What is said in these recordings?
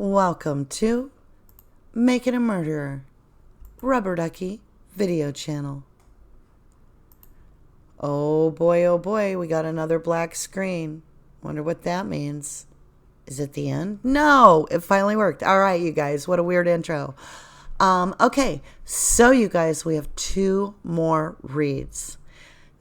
Welcome to Making a Murderer, Rubberducky video channel. Oh boy, we got another black screen. Wonder what that means. Is it the end? No, it finally worked. All right, you guys, what a weird intro. Okay, so you guys, we have two more reads.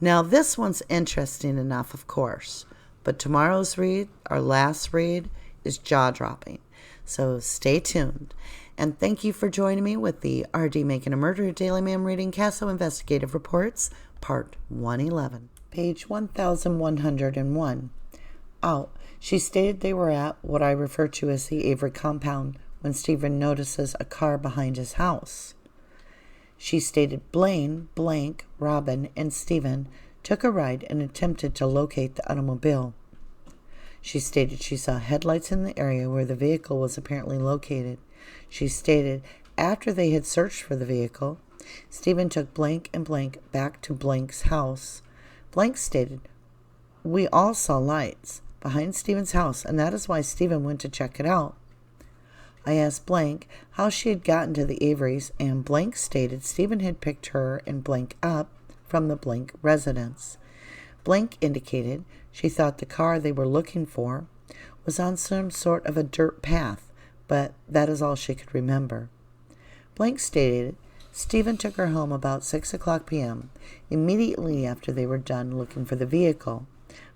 Now, this one's interesting enough, of course, but tomorrow's read, our last read, is jaw-dropping. So stay tuned. And thank you for joining me with the RD Making a Murderer Daily MaM Reading CASO Investigative Reports, Part 111. Page 1101. Out. She stated they were at what I refer to as the Avery compound when Stephen notices a car behind his house. She stated Blaine, blank, Robin, and Stephen took a ride and attempted to locate the automobile. She stated she saw headlights in the area where the vehicle was apparently located. She stated after they had searched for the vehicle, Stephen took blank and blank back to blank's house. Blank stated, we all saw lights behind Stephen's house, and that is why Stephen went to check it out. I asked blank how she had gotten to the Averys, and blank stated Stephen had picked her and blank up from the blank residence. Blank indicated she thought the car they were looking for was on some sort of a dirt path, but that is all she could remember. Blank stated Stephen took her home about 6 o'clock p.m., immediately after they were done looking for the vehicle.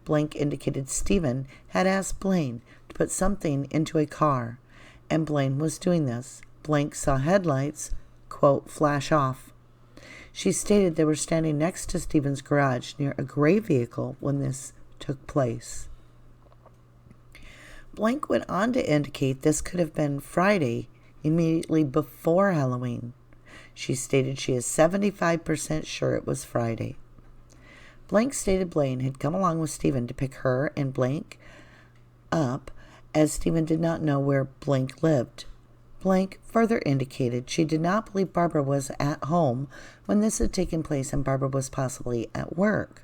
Blank indicated Stephen had asked Blaine to put something into a car, and Blaine was doing this. Blank saw headlights, quote, flash off. She stated they were standing next to Stephen's garage near a gray vehicle when this took place. Blank went on to indicate this could have been Friday, immediately before Halloween. She stated she is 75% sure it was Friday. Blank stated Blaine had come along with Stephen to pick her and Blank up, as Stephen did not know where Blank lived. Blank further indicated she did not believe Barbara was at home when this had taken place and Barbara was possibly at work.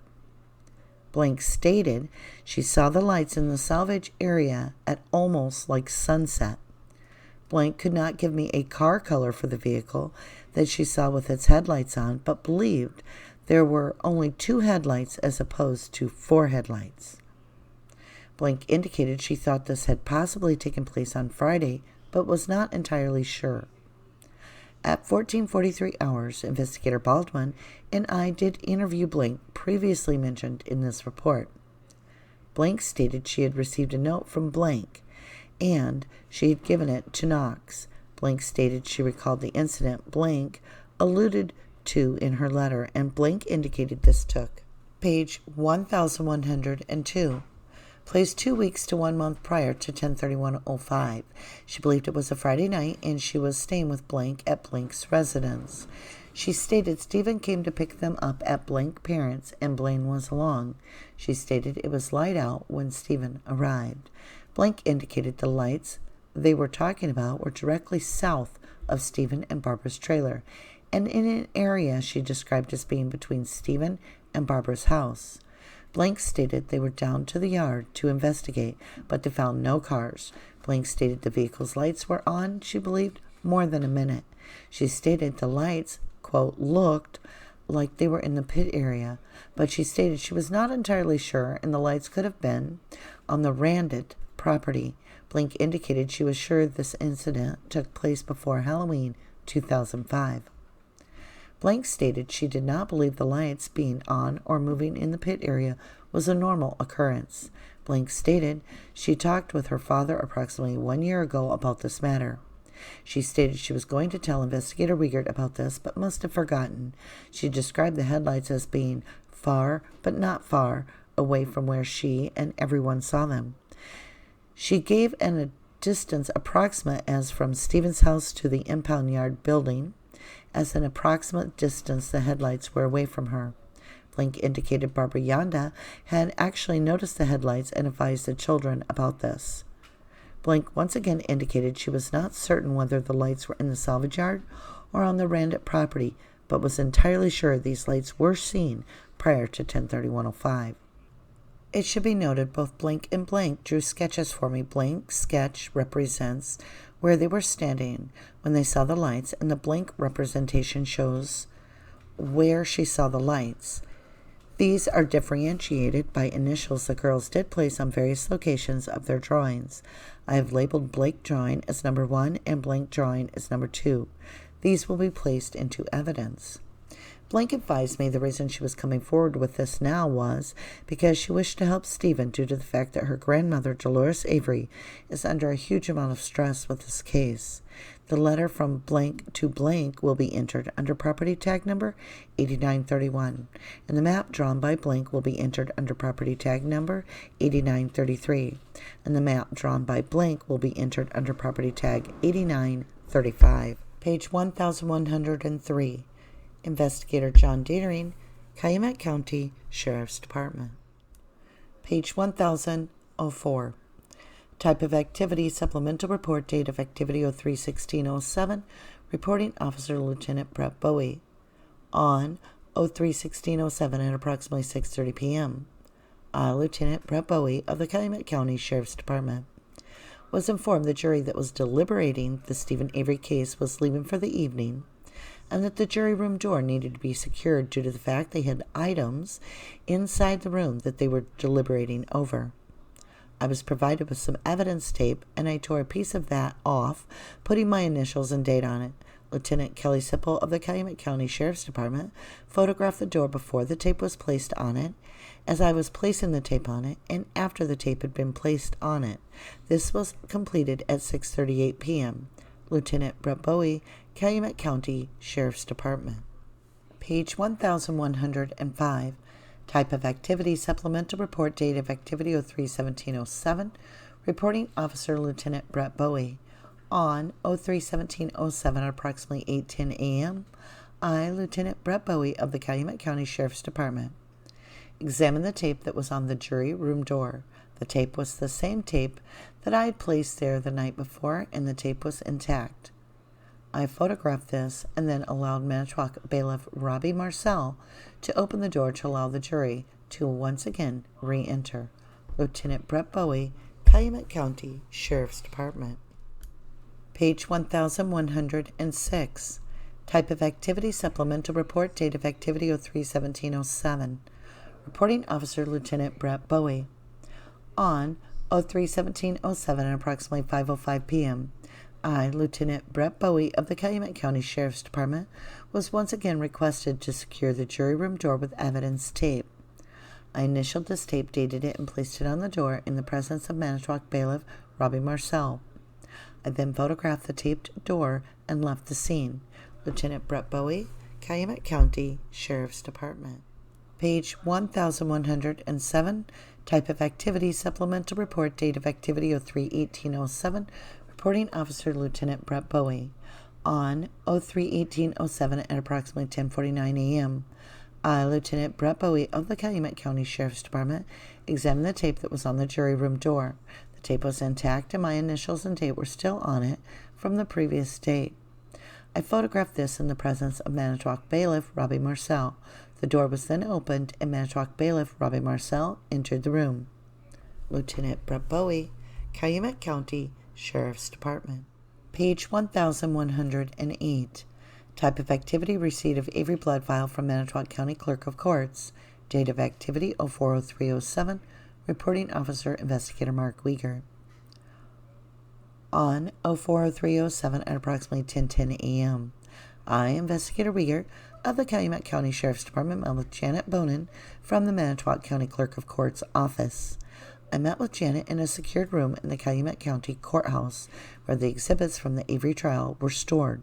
Blank stated she saw the lights in the salvage area at almost like sunset. Blank could not give me a car color for the vehicle that she saw with its headlights on, but believed there were only 2 headlights as opposed to 4 headlights. Blank indicated she thought this had possibly taken place on Friday, but was not entirely sure. At 14:43 hours, Investigator Baldwin and I did interview Blank, previously mentioned in this report. Blank stated she had received a note from Blank, and she had given it to Knox. Blank stated she recalled the incident Blank alluded to in her letter, and Blank indicated this took page 1102. Placed 2 weeks to 1 month prior to 10/31/05. She believed it was a Friday night and she was staying with Blank at Blank's residence. She stated Stephen came to pick them up at Blank parents and Blaine was along. She stated it was light out when Stephen arrived. Blank indicated the lights they were talking about were directly south of Stephen and Barbara's trailer, and in an area she described as being between Stephen and Barbara's house. Blank stated they were down to the yard to investigate, but they found no cars. Blank stated the vehicle's lights were on, she believed, more than a minute. She stated the lights, quote, looked like they were in the pit area, but she stated she was not entirely sure, and the lights could have been on the Randit property. Blank indicated she was sure this incident took place before Halloween 2005. Blank stated she did not believe the lights being on or moving in the pit area was a normal occurrence. Blank stated she talked with her father approximately 1 year ago about this matter. She stated she was going to tell Investigator Wiegert about this, but must have forgotten. She described the headlights as being far, but not far, away from where she and everyone saw them. She gave a distance approximate as from Stephen's house to the impound yard building. As an approximate distance, the headlights were away from her. Blank indicated Barbara Yonda had actually noticed the headlights and advised the children about this. Blank once again indicated she was not certain whether the lights were in the salvage yard or on the Randit property, but was entirely sure these lights were seen prior to 10/31/05. It should be noted both blank and blank drew sketches for me. Blank sketch represents where they were standing when they saw the lights, and the blank representation shows where she saw the lights. These are differentiated by initials the girls did place on various locations of their drawings. I have labeled blank drawing as number 1 and blank drawing as number 2. These will be placed into evidence. Blank advised me the reason she was coming forward with this now was because she wished to help Steven due to the fact that her grandmother, Dolores Avery, is under a huge amount of stress with this case. The letter from blank to blank will be entered under property tag number 8931, and the map drawn by blank will be entered under property tag number 8933, and the map drawn by blank will be entered under property tag 8935. Page 1103. Investigator John Dietering, Calumet County Sheriff's Department. Page 1004. Type of activity, supplemental report, date of activity 03-16-07, reporting officer Lieutenant Brett Bowie. On 03-16-07 at approximately 6:30 p.m., I, Lieutenant Brett Bowie of the Calumet County Sheriff's Department, was informed the jury that was deliberating the Steven Avery case was leaving for the evening, and that the jury room door needed to be secured due to the fact they had items inside the room that they were deliberating over. I was provided with some evidence tape, and I tore a piece of that off, putting my initials and date on it. Lieutenant Kelly Sipple of the Calumet County Sheriff's Department photographed the door before the tape was placed on it, as I was placing the tape on it, and after the tape had been placed on it. This was completed at 6:38 p.m. Lieutenant Brett Bowie, Calumet County Sheriff's Department. Page 1105. Type of activity, supplemental report, date of activity 03-17-07, reporting officer Lieutenant Brett Bowie. On 03-17-07 at approximately 8:10 a.m., I, Lieutenant Brett Bowie of the Calumet County Sheriff's Department, examined the tape that was on the jury room door. The tape was the same tape that I had placed there the night before, and the tape was intact. I photographed this and then allowed Manitowoc bailiff Robbie Marcel to open the door to allow the jury to once again re-enter. Lieutenant Brett Bowie, Calumet County Sheriff's Department. Page 1106. Type of activity, supplemental report, date of activity 03-17-07. Reporting officer Lieutenant Brett Bowie. On 03-17-07 at approximately 5:05 p.m., I, Lieutenant Brett Bowie of the Calumet County Sheriff's Department, was once again requested to secure the jury room door with evidence tape. I initialed this tape, dated it, and placed it on the door in the presence of Manitowoc bailiff Robbie Marcel. I then photographed the taped door and left the scene. Lieutenant Brett Bowie, Calumet County Sheriff's Department. Page 1107. Type of activity, supplemental report, date of activity 03-18-07, reporting officer Lieutenant Brett Bowie. On 03-18-07 at approximately 10:49 a.m., I, Lieutenant Brett Bowie of the Calumet County Sheriff's Department, examined the tape that was on the jury room door. The tape was intact, and my initials and date were still on it from the previous date. I photographed this in the presence of Manitowoc bailiff Robbie Marcel. The door was then opened, and Manitowoc bailiff Robbie Marcel entered the room. Lieutenant Brett Bowie, Calumet County Sheriff's Department. Page 1108. Type of activity, receipt of Avery blood vial from Manitowoc County Clerk of Courts. Date of activity 04-03-07. Reporting officer Investigator Mark Weger. On 04-03-07 at approximately 10:10 a.m., I, Investigator Weger of the Calumet County Sheriff's Department, met with Janet Bonin from the Manitowoc County Clerk of Courts office. I met with Janet in a secured room in the Calumet County Courthouse where the exhibits from the Avery trial were stored.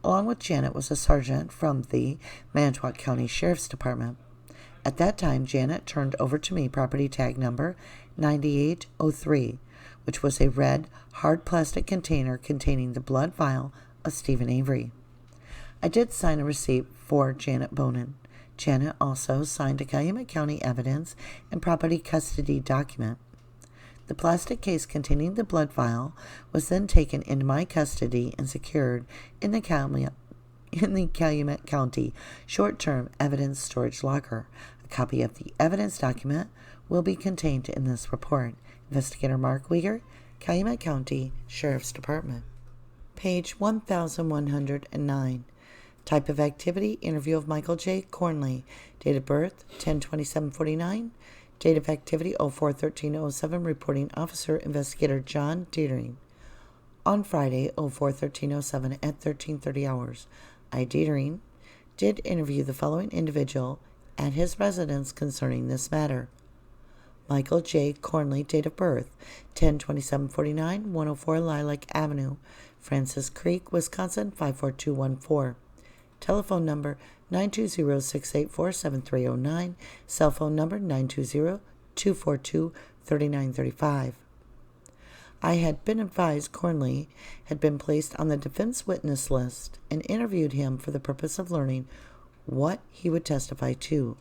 Along with Janet was a sergeant from the Manitowoc County Sheriff's Department. At that time, Janet turned over to me property tag number 9803, which was a red, hard plastic container containing the blood vial of Steven Avery. I did sign a receipt for Janet Bonin. Janet also signed a Calumet County evidence and property custody document. The plastic case containing the blood vial was then taken into my custody and secured in the Calumet County short-term evidence storage locker. A copy of the evidence document will be contained in this report. Investigator Mark Weger, Calumet County Sheriff's Department. Page 1109. Type of activity, interview of Michael J. Kornely. Date of birth, 10/27/49. Date of activity, 04/13/07. Reporting officer, investigator John Dietering. On Friday, 04/13/07 at 13:30 hours. I, Dietering, did interview the following individual at his residence concerning this matter. Michael J. Kornely, date of birth, 10/27/49, 104 Lilac Avenue, Francis Creek, Wisconsin, 54214. Telephone number 920-684-7309. Cell phone number 920-242-3935. I had been advised Kornely had been placed on the defense witness list and interviewed him for the purpose of learning what he would testify to.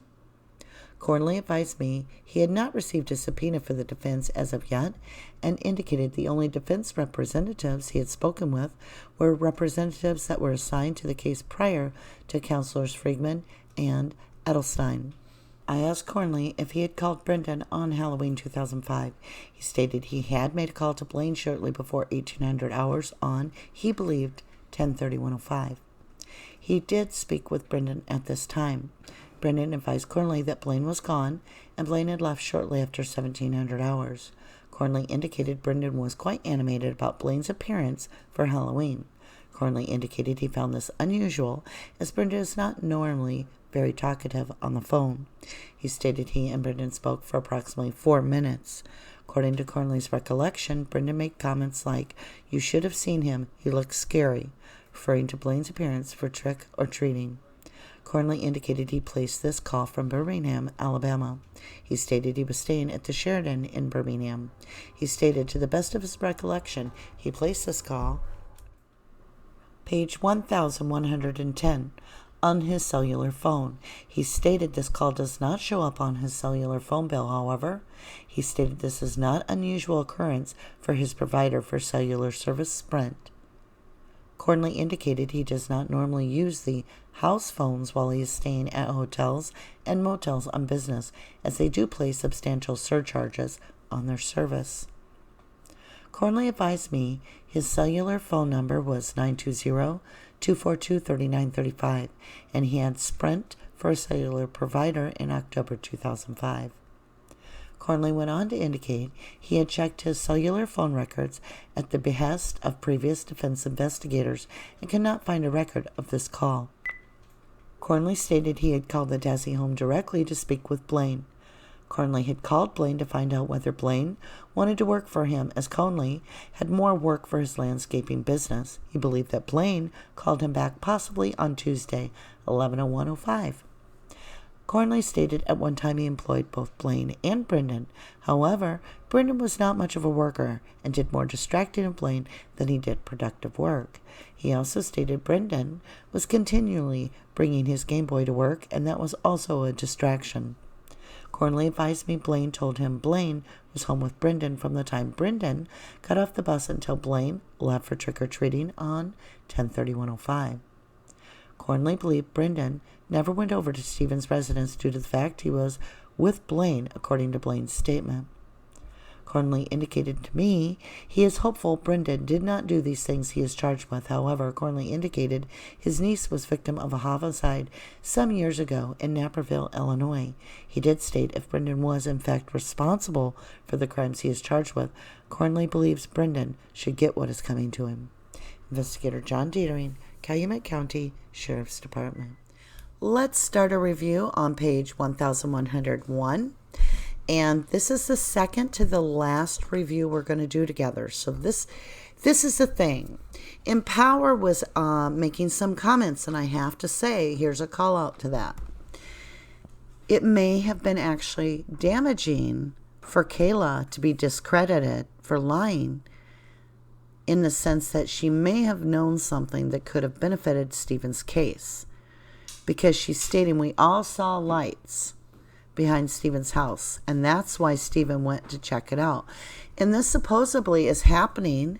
Kornely advised me he had not received a subpoena for the defense as of yet, and indicated the only defense representatives he had spoken with were representatives that were assigned to the case prior to Counselors Friedman and Edelstein. I asked Kornely if he had called Brendan on Halloween 2005. He stated he had made a call to Blaine shortly before 1800 hours on, he believed, 10/31/05. He did speak with Brendan at this time. Brendan advised Kornely that Blaine was gone, and Blaine had left shortly after 1700 hours. Kornely indicated Brendan was quite animated about Blaine's appearance for Halloween. Kornely indicated he found this unusual, as Brendan is not normally very talkative on the phone. He stated he and Brendan spoke for approximately 4 minutes. According to Kornley's recollection, Brendan made comments like, "You should have seen him, he looks scary," referring to Blaine's appearance for trick or treating. Kornely indicated he placed this call from Birmingham, Alabama. He stated he was staying at the Sheridan in Birmingham. He stated, to the best of his recollection, he placed this call, page 1110, on his cellular phone. He stated this call does not show up on his cellular phone bill, however. He stated this is not unusual occurrence for his provider for cellular service, Sprint. Kornely indicated he does not normally use the house phones while he is staying at hotels and motels on business, as they do place substantial surcharges on their service. Kornely advised me his cellular phone number was 920-242-3935, and he had Sprint for a cellular provider in October 2005. Kornely went on to indicate he had checked his cellular phone records at the behest of previous defense investigators and could not find a record of this call. Kornely stated he had called the Dassey home directly to speak with Blaine. Kornely had called Blaine to find out whether Blaine wanted to work for him, as Kornely had more work for his landscaping business. He believed that Blaine called him back possibly on Tuesday, 11/01/05. Kornely stated at one time he employed both Blaine and Brendan. However, Brendan was not much of a worker and did more distracting of Blaine than he did productive work. He also stated Brendan was continually bringing his Game Boy to work, and that was also a distraction. Kornely advised me Blaine told him Blaine was home with Brendan from the time Brendan got off the bus until Blaine left for trick-or-treating on 10/31/05. Kornely believed Brendan never went over to Steven's residence due to the fact he was with Blaine, according to Blaine's statement. Kornely indicated to me he is hopeful Brendan did not do these things he is charged with. However, Kornely indicated his niece was victim of a homicide some years ago in Naperville, Illinois. He did state if Brendan was in fact responsible for the crimes he is charged with, Kornely believes Brendan should get what is coming to him. Investigator John Dietering, Calumet County Sheriff's Department. Let's start a review on page 1101. And this is the second to the last review we're going to do together. So this is the thing. Empower was making some comments, and I have to say, here's a call out to that. It may have been actually damaging for Kayla to be discredited for lying, in the sense that she may have known something that could have benefited Steven's case, because she's stating we all saw lights behind Steven's house, and that's why Steven went to check it out. And this supposedly is happening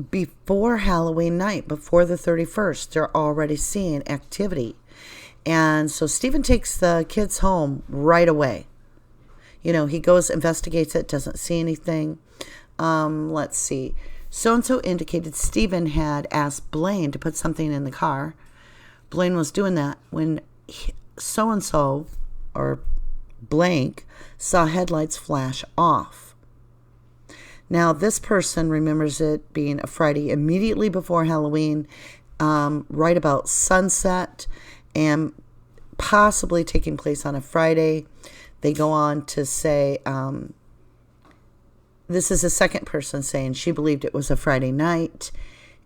before Halloween night, before the 31st. They're already seeing activity. And so Steven takes the kids home right away. He goes, investigates it, doesn't see anything. Let's see. So-and-so indicated Steven had asked Blaine to put something in the car. Blaine was doing that when so-and-so, or blank, saw headlights flash off. Now, this person remembers it being a Friday immediately before Halloween, right about sunset, and possibly taking place on a Friday. They go on to say, this is a second person saying she believed it was a Friday night,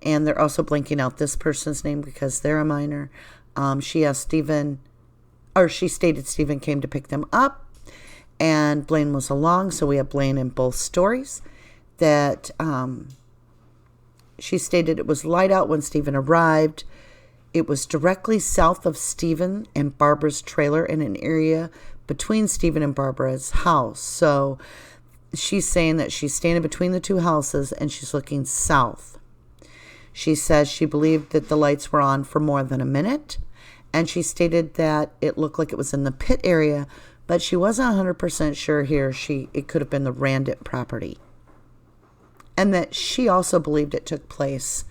and they're also blanking out this person's name because they're a minor. She stated Steven came to pick them up, and Blaine was along, so we have Blaine in both stories. That she stated it was light out when Steven arrived. It was directly south of Steven and Barbara's trailer in an area between Steven and Barbara's house. So she's saying that she's standing between the two houses and she's looking south. She says she believed that the lights were on for more than a minute, and she stated that it looked like it was in the pit area, but she wasn't 100% sure here. It could have been the Randit property. And that she also believed it took place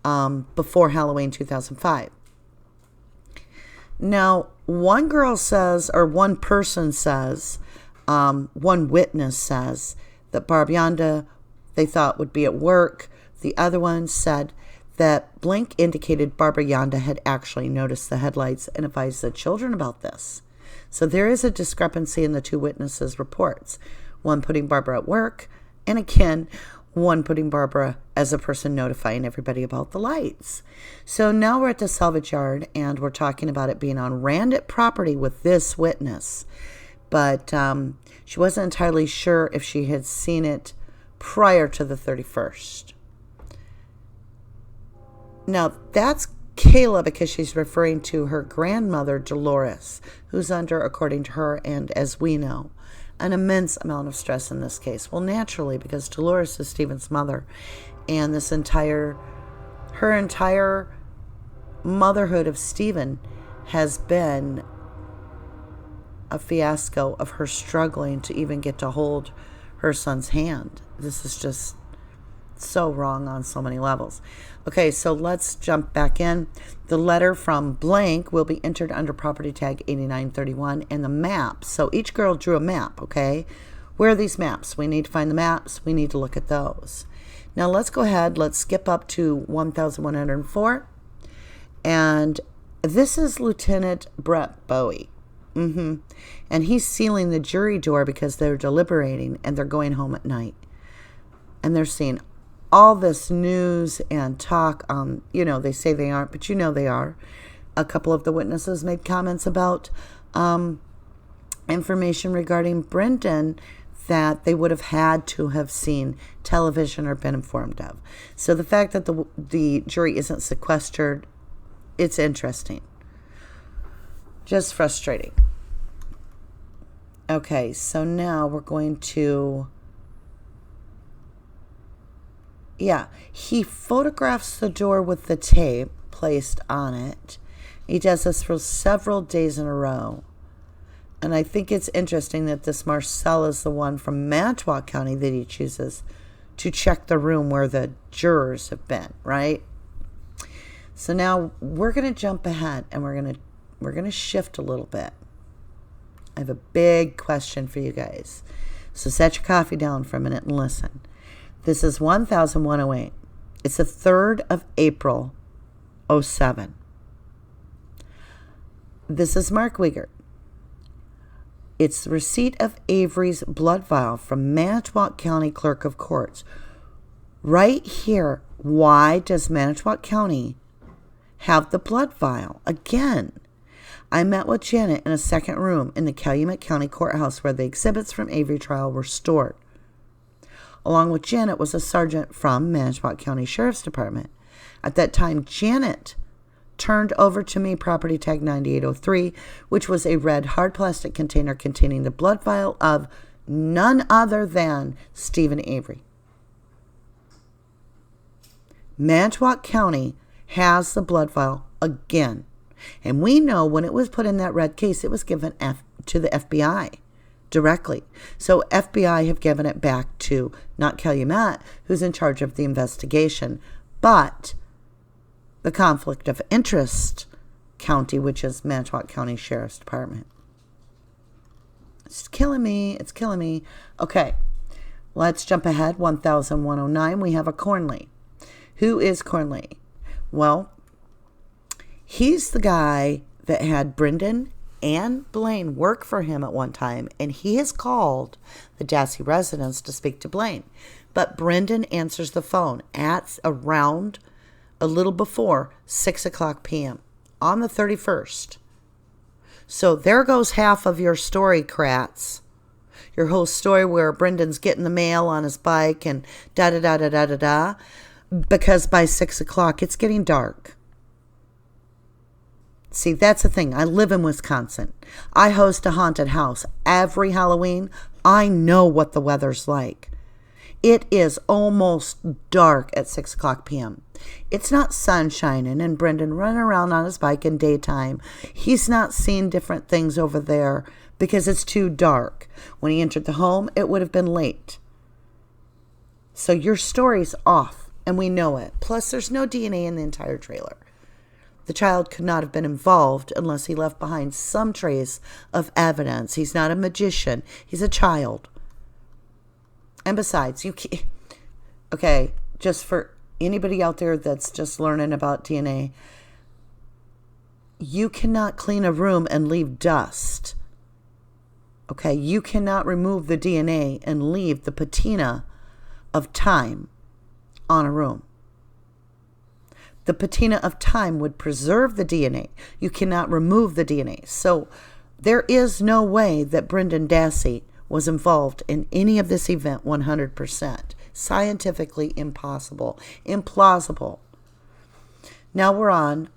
before Halloween 2005. Now, one person says, one witness says that Barb Yonda, they thought, would be at work. The other one said that Blink indicated Barbara Yonda had actually noticed the headlights and advised the children about this. So there is a discrepancy in the two witnesses' reports. One putting Barbara at work, and again, one putting Barbara as a person notifying everybody about the lights. So now we're at the salvage yard, and we're talking about it being on Randit property with this witness. But she wasn't entirely sure if she had seen it prior to the 31st. Now, that's Kayla because she's referring to her grandmother, Dolores, who's under, according to her, and as we know, an immense amount of stress in this case. Well, naturally, because Dolores is Steven's mother, and her entire motherhood of Steven has been a fiasco of her struggling to even get to hold her son's hand. This is just so wrong on so many levels. Okay, so let's jump back in. The letter from blank will be entered under property tag 8931 and the map. So each girl drew a map, okay? Where are these maps? We need to find the maps. We need to look at those. Now let's go ahead. Let's skip up to 1104. And this is Lieutenant Brett Bowie. And he's sealing the jury door because they're deliberating and they're going home at night. And they're seeing all this news and talk. They say they aren't, but they are. A couple of the witnesses made comments about information regarding Brendan that they would have had to have seen television or been informed of. So the fact that the jury isn't sequestered, it's interesting. Just frustrating. Okay, so now we're going to... he photographs the door with the tape placed on it. He does this for several days in a row. And I think it's interesting that this Marcel is the one from Manitowoc County that he chooses to check the room where the jurors have been, right? So now we're going to jump ahead and we're going to shift a little bit. I have a big question for you guys. So set your coffee down for a minute and listen. This is 1108. It's the 3rd of April, 07. This is Mark Wiegert. It's the receipt of Avery's blood vial from Manitowoc County Clerk of Courts. Right here, why does Manitowoc County have the blood vial? Again, I met with Janet in a second room in the Calumet County Courthouse where the exhibits from Avery trial were stored. Along with Janet was a sergeant from Manitowoc County Sheriff's Department. At that time, Janet turned over to me property tag 9803, which was a red hard plastic container containing the blood vial of none other than Steven Avery. Manitowoc County has the blood vial again And we know when it was put in that red case, it was given to the FBI directly. So FBI have given it back to not Calumet, who's in charge of the investigation, but the conflict of interest county, which is Manitowoc County Sheriff's Department. It's killing me. It's killing me. Okay, let's jump ahead. 1109, we have a Kornely. Who is Kornely? Well, he's the guy that had Brendan and Blaine work for him at one time, and he has called the Dassey residence to speak to Blaine. But Brendan answers the phone at around a little before 6 o'clock p.m. on the 31st. So there goes half of your story, Kratz. Your whole story where Brendan's getting the mail on his bike and da-da-da-da-da-da-da. Because by 6 o'clock, it's getting dark. See, that's the thing. I live in Wisconsin. I host a haunted house every Halloween. I know what the weather's like. It is almost dark at 6 o'clock p.m. It's not sun shining and Brendan running around on his bike in daytime. He's not seeing different things over there because it's too dark. When he entered the home, it would have been late. So your story's off. And we know it. Plus, there's no DNA in the entire trailer. The child could not have been involved unless he left behind some trace of evidence. He's not a magician. He's a child. And besides, you can't... Okay, just for anybody out there that's just learning about DNA, you cannot clean a room and leave dust. Okay, you cannot remove the DNA and leave the patina of time on a room. The patina of time would preserve the DNA. You cannot remove the DNA. So there is no way that Brendan Dassey was involved in any of this event 100%. Scientifically impossible. Implausible. Now we're on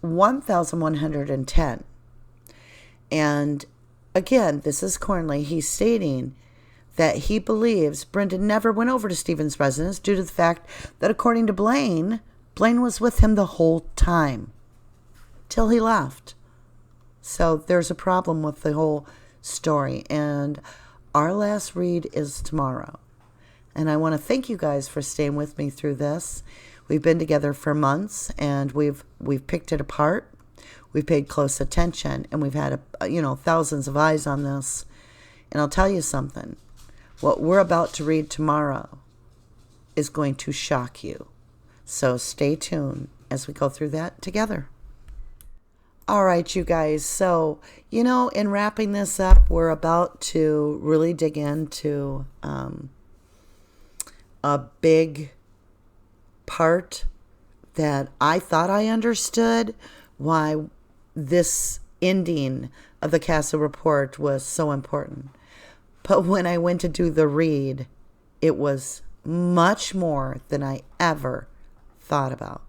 1110. And again, this is Kornely. He's stating that he believes Brendan never went over to Steven's residence due to the fact that, according to Blaine was with him the whole time till he left. So there's a problem with the whole story. And our last read is tomorrow. And I want to thank you guys for staying with me through this. We've been together for months, and we've picked it apart. We've paid close attention, and we've had thousands of eyes on this. And I'll tell you something. What we're about to read tomorrow is going to shock you. So stay tuned as we go through that together. All right, you guys. So, in wrapping this up, we're about to really dig into a big part that I thought I understood why this ending of the CASO report was so important. But when I went to do the read, it was much more than I ever thought about.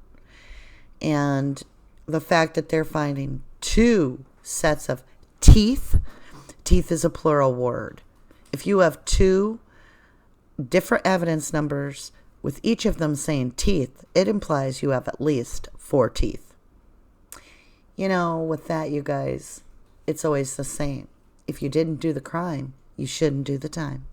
And the fact that they're finding 2 sets of teeth is a plural word. If you have 2 different evidence numbers with each of them saying teeth, it implies you have at least 4 teeth. With that, you guys, it's always the same. If you didn't do the crime, you shouldn't do the time.